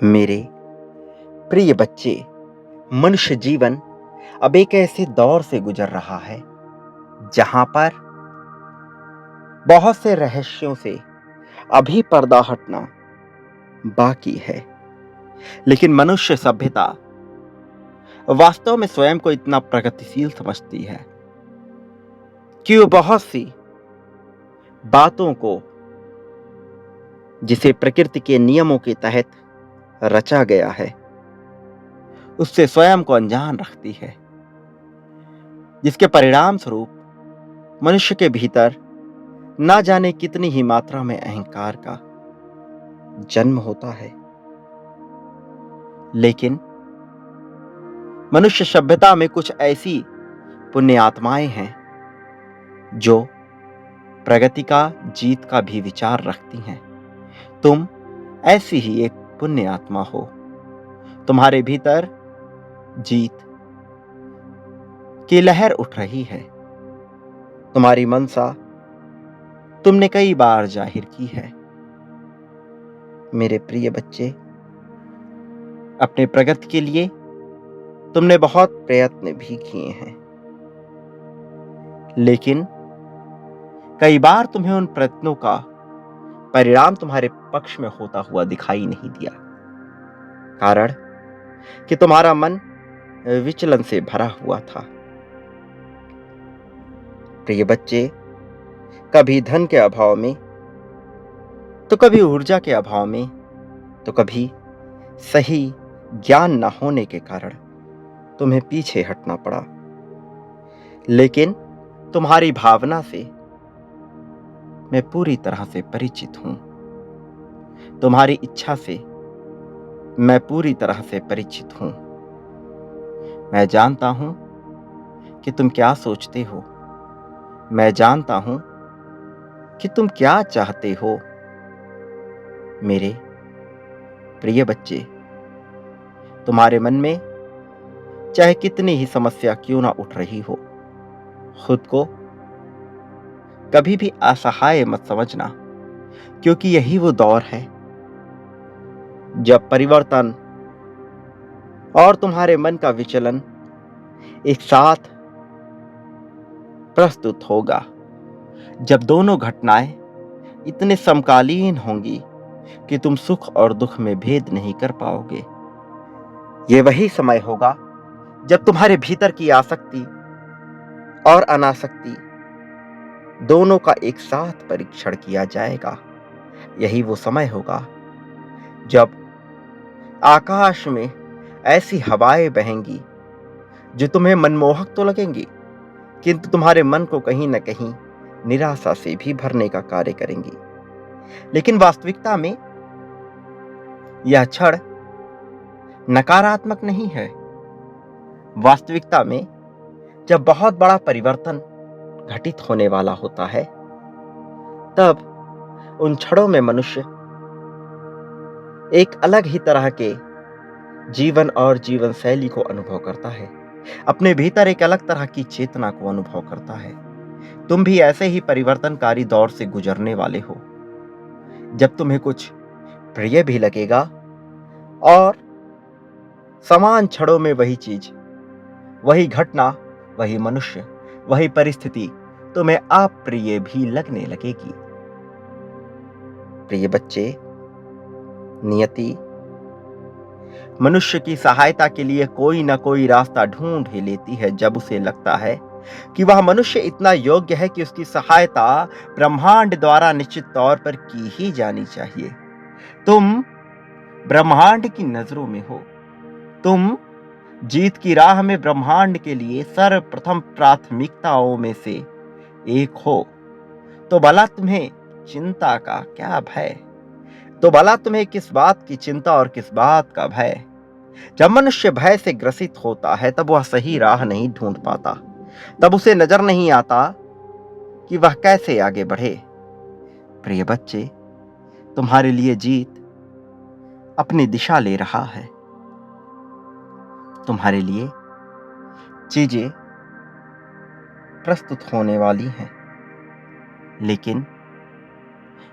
मेरे प्रिय बच्चे, मनुष्य जीवन अब एक ऐसे दौर से गुजर रहा है जहां पर बहुत से रहस्यों से अभी पर्दा हटना बाकी है। लेकिन मनुष्य सभ्यता वास्तव में स्वयं को इतना प्रगतिशील समझती है कि वो बहुत सी बातों को, जिसे प्रकृति के नियमों के तहत रचा गया है, उससे स्वयं को अनजान रखती है, जिसके परिणाम स्वरूप मनुष्य के भीतर ना जाने कितनी ही मात्रा में अहंकार का जन्म होता है। लेकिन मनुष्य सभ्यता में कुछ ऐसी पुण्य आत्माएं हैं जो प्रगति का, जीत का भी विचार रखती हैं। तुम ऐसी ही एक पुण्य आत्मा हो। तुम्हारे भीतर जीत की लहर उठ रही है। तुम्हारी मनसा तुमने कई बार जाहिर की है। मेरे प्रिय बच्चे, अपने प्रगति के लिए तुमने बहुत प्रयत्न भी किए हैं, लेकिन कई बार तुम्हें उन प्रयत्नों का परिणाम तुम्हारे पक्ष में होता हुआ दिखाई नहीं दिया। कारण कि तुम्हारा मन विचलन से भरा हुआ था। प्रिय बच्चे, कभी धन के अभाव में, तो कभी ऊर्जा के अभाव में, तो कभी सही ज्ञान न होने के कारण तुम्हें पीछे हटना पड़ा। लेकिन तुम्हारी भावना से मैं पूरी तरह से परिचित हूं। तुम्हारी इच्छा से मैं पूरी तरह से परिचित हूं। मैं जानता हूं कि तुम क्या सोचते हो। मैं जानता हूं कि तुम क्या चाहते हो। मेरे प्रिय बच्चे, तुम्हारे मन में चाहे कितनी ही समस्या क्यों ना उठ रही हो, खुद को कभी भी असहाय मत समझना, क्योंकि यही वो दौर है जब परिवर्तन और तुम्हारे मन का विचलन एक साथ प्रस्तुत होगा। जब दोनों घटनाएं इतने समकालीन होंगी कि तुम सुख और दुख में भेद नहीं कर पाओगे। ये वही समय होगा जब तुम्हारे भीतर की आसक्ति और अनासक्ति दोनों का एक साथ परीक्षण किया जाएगा। यही वो समय होगा जब आकाश में ऐसी हवाएं बहेंगी जो तुम्हें मनमोहक तो लगेंगी, किंतु तुम्हारे मन को कहीं न कहीं निराशा से भी भरने का कार्य करेंगी। लेकिन वास्तविकता में यह क्षण नकारात्मक नहीं है। वास्तविकता में जब बहुत बड़ा परिवर्तन घटित होने वाला होता है, तब उन क्षणों में मनुष्य एक अलग ही तरह के जीवन और जीवन शैली को अनुभव करता है। अपने भीतर एक अलग तरह की चेतना को अनुभव करता है। तुम भी ऐसे ही परिवर्तनकारी दौर से गुजरने वाले हो, जब तुम्हें कुछ प्रिय भी लगेगा और समान क्षणों में वही चीज, वही घटना, वही मनुष्य, वही परिस्थिति तुम्हें अप्रिय भी लगने लगेगी। प्रिय बच्चे, नियति मनुष्य की सहायता के लिए कोई ना कोई रास्ता ढूंढ ही लेती है जब उसे लगता है कि वह मनुष्य इतना योग्य है कि उसकी सहायता ब्रह्मांड द्वारा निश्चित तौर पर की ही जानी चाहिए। तुम ब्रह्मांड की नजरों में हो। तुम जीत की राह में ब्रह्मांड के लिए सर्वप्रथम प्राथमिकताओं में से एक हो। तो भला तुम्हें चिंता का क्या भय? तो भला तुम्हें किस बात की चिंता और किस बात का भय? जब मनुष्य भय से ग्रसित होता है, तब वह सही राह नहीं ढूंढ पाता। तब उसे नजर नहीं आता कि वह कैसे आगे बढ़े। प्रिय बच्चे, तुम्हारे लिए जीत अपनी दिशा ले रहा है। तुम्हारे लिए चीजें प्रस्तुत होने वाली हैं। लेकिन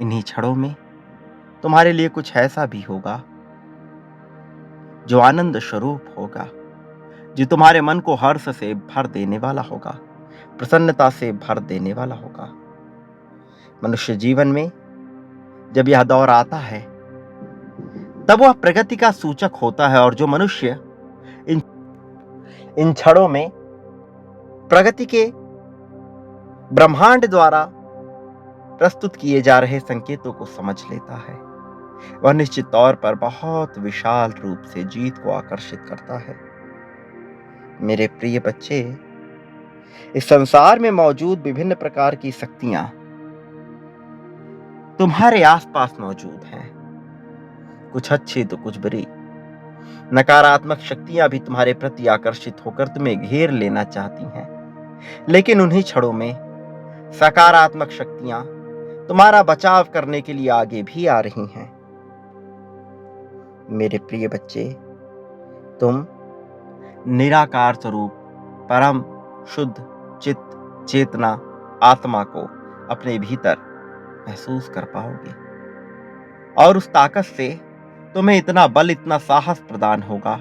इन्हीं क्षणों में तुम्हारे लिए कुछ ऐसा भी होगा जो आनंद स्वरूप होगा, जो तुम्हारे मन को हर्ष से भर देने वाला होगा, प्रसन्नता से भर देने वाला होगा। मनुष्य जीवन में जब यह दौर आता है, तब वह प्रगति का सूचक होता है, और जो मनुष्य इन इन क्षणों में प्रगति के ब्रह्मांड द्वारा प्रस्तुत किए जा रहे संकेतों को समझ लेता है, वह निश्चित तौर पर बहुत विशाल रूप से जीत को आकर्षित करता है। मेरे प्रिय बच्चे, इस संसार में मौजूद विभिन्न प्रकार की शक्तियां तुम्हारे आसपास मौजूद हैं, कुछ अच्छी तो कुछ बुरी। नकारात्मक शक्तियां भी तुम्हारे प्रति आकर्षित होकर तुम्हें घेर लेना चाहती हैं, लेकिन उन्हीं क्षणों में सकारात्मक शक्तियां तुम्हारा बचाव करने के लिए आगे भी आ रही हैं। मेरे प्रिय बच्चे, तुम निराकार स्वरूप परम शुद्ध चित्त चेतना आत्मा को अपने भीतर महसूस कर पाओगे, और उस ताकत से तुम्हें इतना बल, इतना साहस प्रदान होगा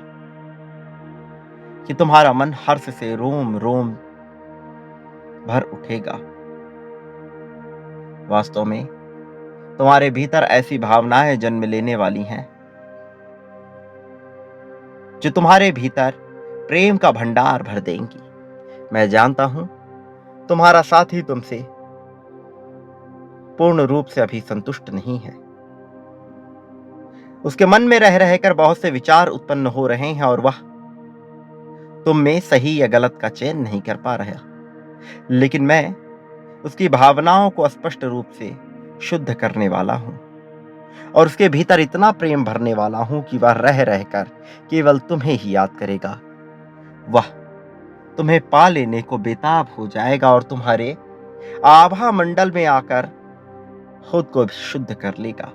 कि तुम्हारा मन हर्ष से रोम रोम भर उठेगा। वास्तव में तुम्हारे भीतर ऐसी भावनाएं जन्म लेने वाली हैं जो तुम्हारे भीतर प्रेम का भंडार भर देंगी। मैं जानता हूं तुम्हारा साथी तुमसे पूर्ण रूप से अभी संतुष्ट नहीं है। उसके मन में रह रहकर बहुत से विचार उत्पन्न हो रहे हैं, और वह तुम में सही या गलत का चयन नहीं कर पा रहा। लेकिन मैं उसकी भावनाओं को स्पष्ट रूप से शुद्ध करने वाला हूं, और उसके भीतर इतना प्रेम भरने वाला हूं कि वह रह रहकर केवल तुम्हें ही याद करेगा। वह तुम्हें पा लेने को बेताब हो जाएगा, और तुम्हारे आभा मंडल में आकर खुद को शुद्ध कर लेगा।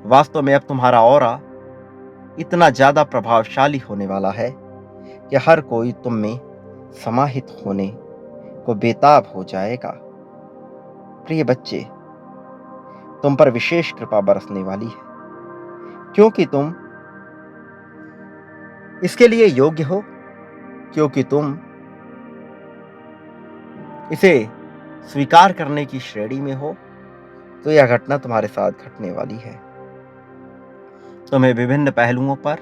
वास्तव में अब तुम्हारा ऑरा इतना ज्यादा प्रभावशाली होने वाला है कि हर कोई तुम में समाहित होने को बेताब हो जाएगा। प्रिय बच्चे, तुम पर विशेष कृपा बरसने वाली है, क्योंकि तुम इसके लिए योग्य हो, क्योंकि तुम इसे स्वीकार करने की श्रेणी में हो। तो यह घटना तुम्हारे साथ घटने वाली है। तुम्हें विभिन्न पहलुओं पर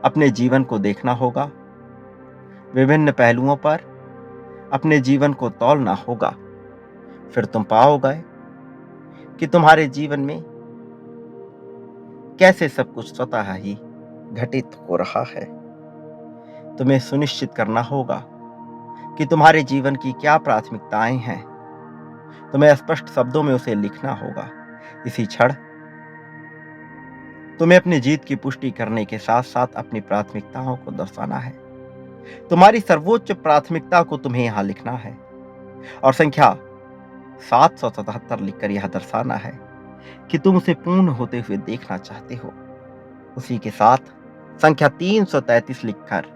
अपने जीवन को देखना होगा, विभिन्न पहलुओं पर अपने जीवन को तौलना होगा। फिर तुम पाओगे कि तुम्हारे जीवन में कैसे सब कुछ स्वतः ही घटित हो रहा है। तुम्हें सुनिश्चित करना होगा कि तुम्हारे जीवन की क्या प्राथमिकताएं हैं। तुम्हें स्पष्ट शब्दों में उसे लिखना होगा। इसी क्षण तुम्हें अपनी जीत की पुष्टि करने के साथ साथ अपनी प्राथमिकताओं को दर्शाना है। तुम्हारी सर्वोच्च प्राथमिकता को तुम्हें यहां लिखना है, और संख्या 777 लिखकर यह दर्शाना है कि तुम उसे पूर्ण होते हुए देखना चाहते हो। उसी के साथ संख्या 333 लिखकर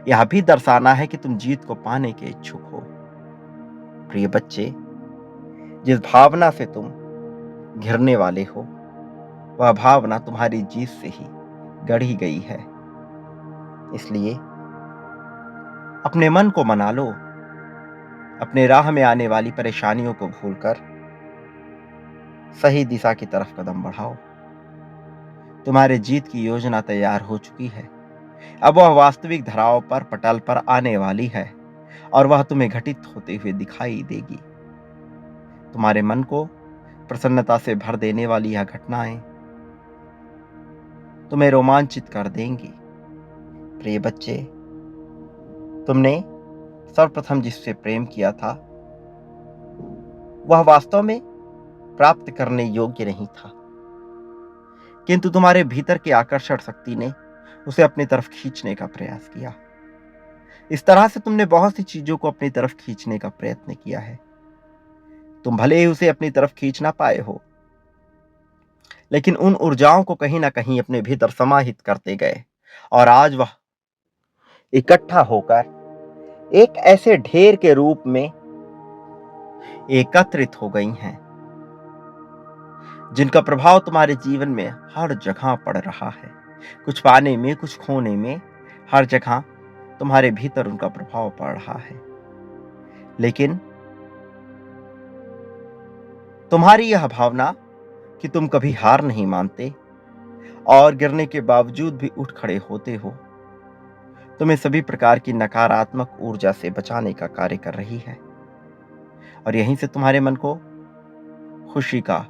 यह भी दर्शाना है कि तुम जीत को पाने के इच्छुक हो। प्रिय बच्चे, जिस भावना से तुम घिरने वाले हो, वह भावना तुम्हारी जीत से ही गढ़ी गई है। इसलिए अपने मन को मना लो, अपने राह में आने वाली परेशानियों को भूलकर सही दिशा की तरफ कदम बढ़ाओ। तुम्हारे जीत की योजना तैयार हो चुकी है। अब वह वास्तविक धराव पर, पटल पर आने वाली है, और वह तुम्हें घटित होते हुए दिखाई देगी। तुम्हारे मन को प्रसन्नता से भर देने वाली यह घटनाएं तुम्हें रोमांचित कर देंगी। प्रिय बच्चे, तुमने सर्वप्रथम जिससे प्रेम किया था, वह वास्तव में प्राप्त करने योग्य नहीं था, किंतु तुम्हारे भीतर की आकर्षण शक्ति ने उसे अपनी तरफ खींचने का प्रयास किया। इस तरह से तुमने बहुत सी चीजों को अपनी तरफ खींचने का प्रयत्न किया है। तुम भले ही उसे अपनी तरफ खींच ना पाए हो, लेकिन उन ऊर्जाओं को कहीं ना कहीं अपने भीतर समाहित करते गए, और आज वह इकट्ठा होकर एक ऐसे ढेर के रूप में एकत्रित हो गई हैं, जिनका प्रभाव तुम्हारे जीवन में हर जगह पड़ रहा है। कुछ पाने में, कुछ खोने में, हर जगह तुम्हारे भीतर उनका प्रभाव पड़ रहा है। लेकिन तुम्हारी यह भावना कि तुम कभी हार नहीं मानते और गिरने के बावजूद भी उठ खड़े होते हो, तुम्हें सभी प्रकार की नकारात्मक ऊर्जा से बचाने का कार्य कर रही है। और यहीं से तुम्हारे मन को खुशी का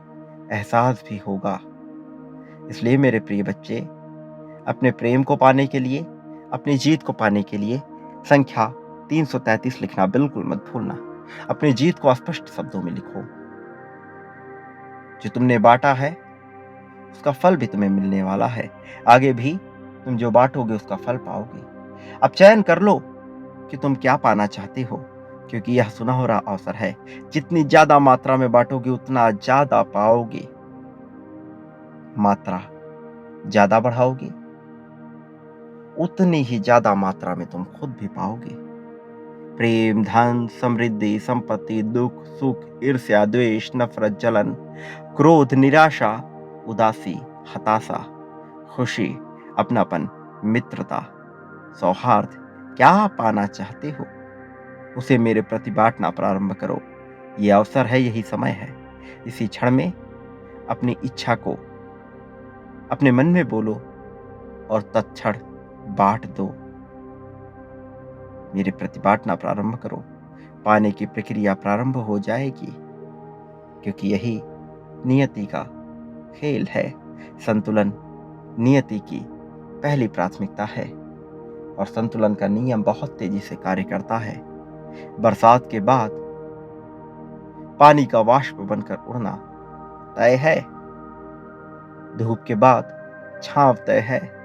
एहसास भी होगा। इसलिए मेरे प्रिय बच्चे, अपने प्रेम को पाने के लिए, अपनी जीत को पाने के लिए संख्या 333 लिखना बिल्कुल मत भूलना। अपनी जीत को स्पष्ट शब्दों में लिखो। जो तुमने बांटा है उसका फल भी तुम्हें मिलने वाला है। आगे भी तुम जो बांटोगे उसका फल पाओगे। अब चयन कर लो कि तुम क्या पाना चाहते हो, क्योंकि यह सुनहरा अवसर है। जितनी ज्यादा मात्रा में बांटोगे उतना ज्यादा पाओगे। मात्रा ज्यादा बढ़ाओगे उतनी ही ज्यादा मात्रा में तुम खुद भी पाओगे। प्रेम, धन, समृद्धि, संपत्ति, दुख, सुख, ईर्ष्या, द्वेष, नफरत, जलन, क्रोध, निराशा, उदासी, हताशा, खुशी, अपनापन, मित्रता, सौहार्द, क्या पाना चाहते हो उसे मेरे प्रति बांटना प्रारंभ करो। ये अवसर है, यही समय है। इसी क्षण में अपनी इच्छा को अपने मन में बोलो और तत्क्षण बांट दो। मेरे प्रति बांटना प्रारंभ करो। पाने की प्रक्रिया प्रारंभ हो जाएगी, क्योंकि यही नियति का खेल है। संतुलन नियति की पहली प्राथमिकता है और संतुलन का नियम बहुत तेजी से कार्य करता है। बरसात के बाद पानी का वाष्प बनकर उड़ना तय है। धूप के बाद छांव तय है।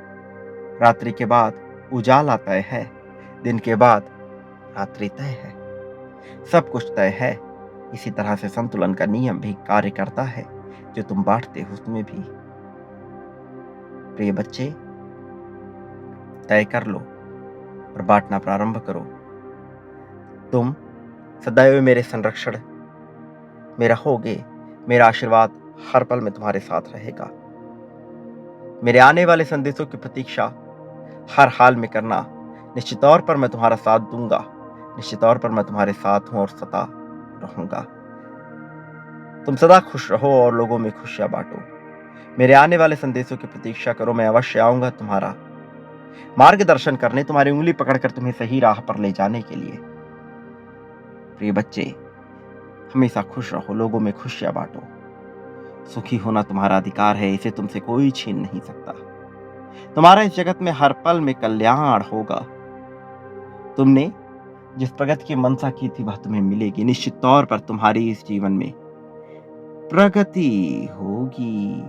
रात्रि के बाद उजाला तय है। दिन के बाद रात्रि तय है। सब कुछ तय है। इसी तरह से संतुलन का नियम भी कार्य करता है। जो तुम बांटते हो उसमें भी। प्रिय बच्चे, तय कर लो और बांटना प्रारंभ करो। तुम सदैव मेरे संरक्षण में रहोगे। मेरा आशीर्वाद हर पल में तुम्हारे साथ रहेगा। मेरे आने वाले संदेशों की प्रतीक्षा हर हाल में करना। निश्चित तौर पर मैं तुम्हारा साथ दूंगा। निश्चित तौर पर मैं तुम्हारे साथ हूं और सदा रहूंगा। तुम सदा खुश रहो और लोगों में खुशियां बांटो। मेरे आने वाले संदेशों की प्रतीक्षा करो। मैं अवश्य आऊंगा तुम्हारा मार्गदर्शन करने, तुम्हारी उंगली पकड़कर तुम्हें सही राह पर ले जाने के लिए। प्रिय बच्चे, हमेशा खुश रहो, लोगों में खुशियां बांटो। सुखी होना तुम्हारा अधिकार है, इसे तुमसे कोई छीन नहीं सकता। तुम्हारा इस जगत में हर पल में कल्याण होगा। तुमने जिस प्रगति की मनसा की थी वह तुम्हें मिलेगी। निश्चित तौर पर तुम्हारी इस जीवन में प्रगति होगी।